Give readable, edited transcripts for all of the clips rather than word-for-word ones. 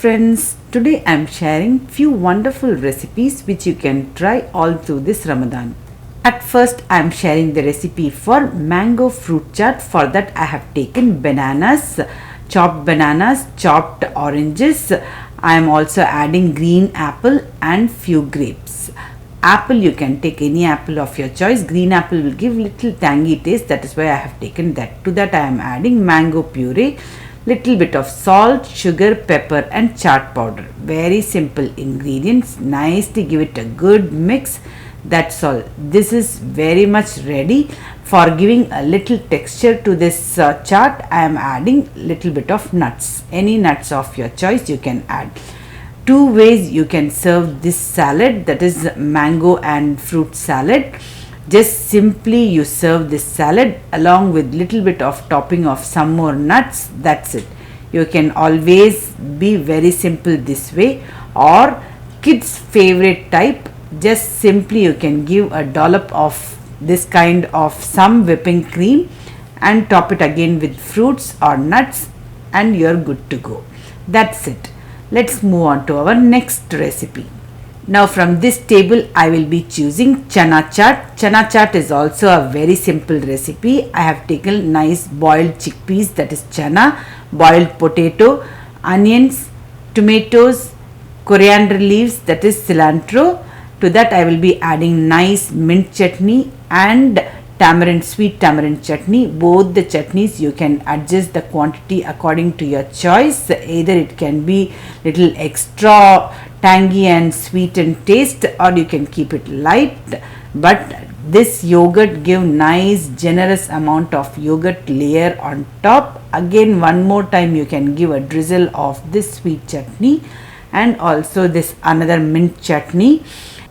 friends, today I am sharing few wonderful recipes which you can try all through this Ramadan. At first I am sharing the recipe for mango fruit chaat. For that I have taken bananas, chopped oranges. I am also adding green apple and few grapes. Apple, you can take any apple of your choice. Green apple will give little tangy taste, that is why I have taken that. To that I am adding mango puree, little bit of salt, sugar, pepper and chaat powder. Very simple ingredients. Nicely give it a good mix. That's all. This is very much ready. For giving a little texture to this chaat, I am adding little bit of nuts. Any nuts of your choice you can add. Two ways you can serve this salad, that is mango and fruit salad. Just simply you serve this salad along with little bit of topping of some more nuts. That's it. You can always be very simple this way, or kids favorite type. Just simply you can give a dollop of this kind of some whipping cream and top it again with fruits or nuts and you're good to go. That's it. Let's move on to our next recipe. Now from this table I will be choosing chana chaat. Chana chaat is also a very simple recipe. I have taken nice boiled chickpeas, that is chana, boiled potato, onions, tomatoes, coriander leaves, that is cilantro. To that I will be adding nice mint chutney and sweet tamarind chutney. Both the chutneys you can adjust the quantity according to your choice. Either it can be little extra tangy and sweet in taste, or you can keep it light. But this yogurt give nice generous amount of yogurt layer on top. Again one more time you can give a drizzle of this sweet chutney and also this another mint chutney.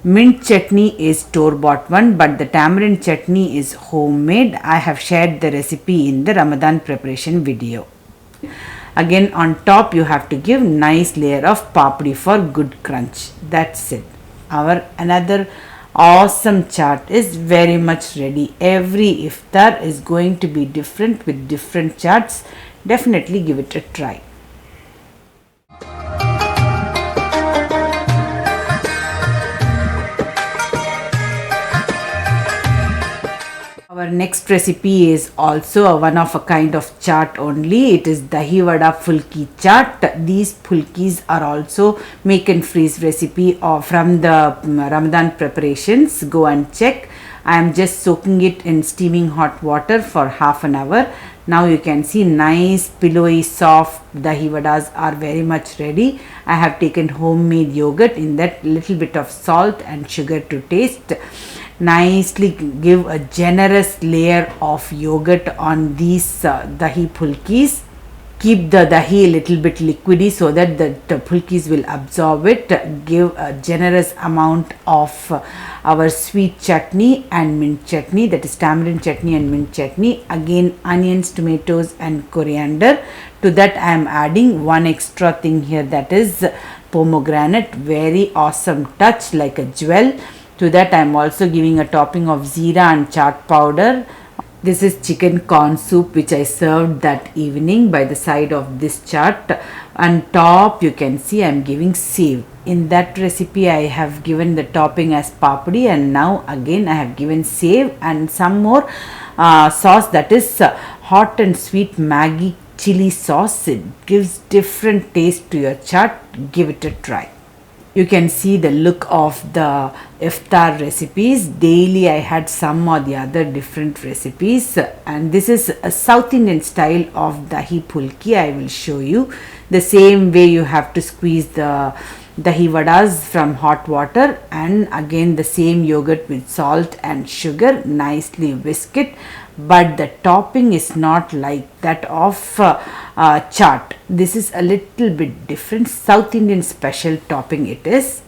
Mint chutney is store-bought one, but the tamarind chutney is homemade. I have shared the recipe in the Ramadan preparation video. Again on top you have to give nice layer of papdi for good crunch. That's it. Our another awesome chaat is very much ready. Every iftar is going to be different with different chaats. Definitely give it a try. Our next recipe is also a one of a kind of chaat only. It is dahi vada fulki chaat. These fulkis are also make and freeze recipe from the Ramadan preparations. Go and check. I am just soaking it in steaming hot water for half an hour. Now you can see nice pillowy soft dahi vadas are very much ready. I have taken homemade yogurt, in that little bit of salt and sugar to taste. Nicely give a generous layer of yogurt on these dahi pulkis. Keep the dahi a little bit liquidy so that the pulkis will absorb it. Give a generous amount of our sweet chutney and mint chutney, that is tamarind chutney and mint chutney. Again onions, tomatoes and coriander. To that I am adding one extra thing here, that is pomegranate. Very awesome touch, like a jewel. To that I am also giving a topping of zeera and chaat powder. This is chicken corn soup which I served that evening by the side of this chaat. On top you can see I am giving sev. In that recipe I have given the topping as papdi, and now again I have given sev and some more sauce, that is hot and sweet Maggi chili sauce. It gives different taste to your chaat. Give it a try. You can see the look of the iftar recipes. Daily I had some or the other different recipes, and this is a South Indian style of dahi pulki. I will show you. The same way you have to squeeze the dahi vadas from hot water, and again the same yogurt with salt and sugar. Nicely whisk it, but the topping is not like that of chaat. This is a little bit different. South Indian special topping it is.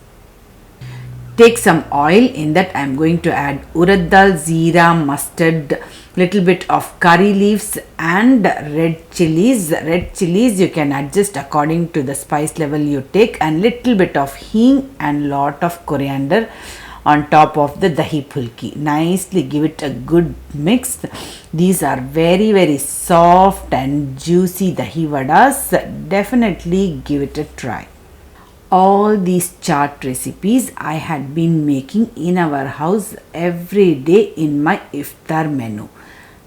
Take some oil. In that I am going to add urad dal, zeera, mustard, little bit of curry leaves and red chilies. Red chilies you can adjust according to the spice level you take, and little bit of hing and lot of coriander on top of the dahi pulki. Nicely give it a good mix. These are very very soft and juicy dahi vadas. Definitely give it a try. All these chaat recipes I had been making in our house every day in my iftar menu.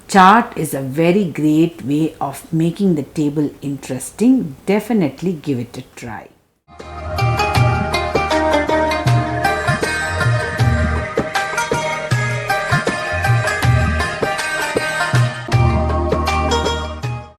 Chaat is a very great way of making the table interesting. Definitely give it a try.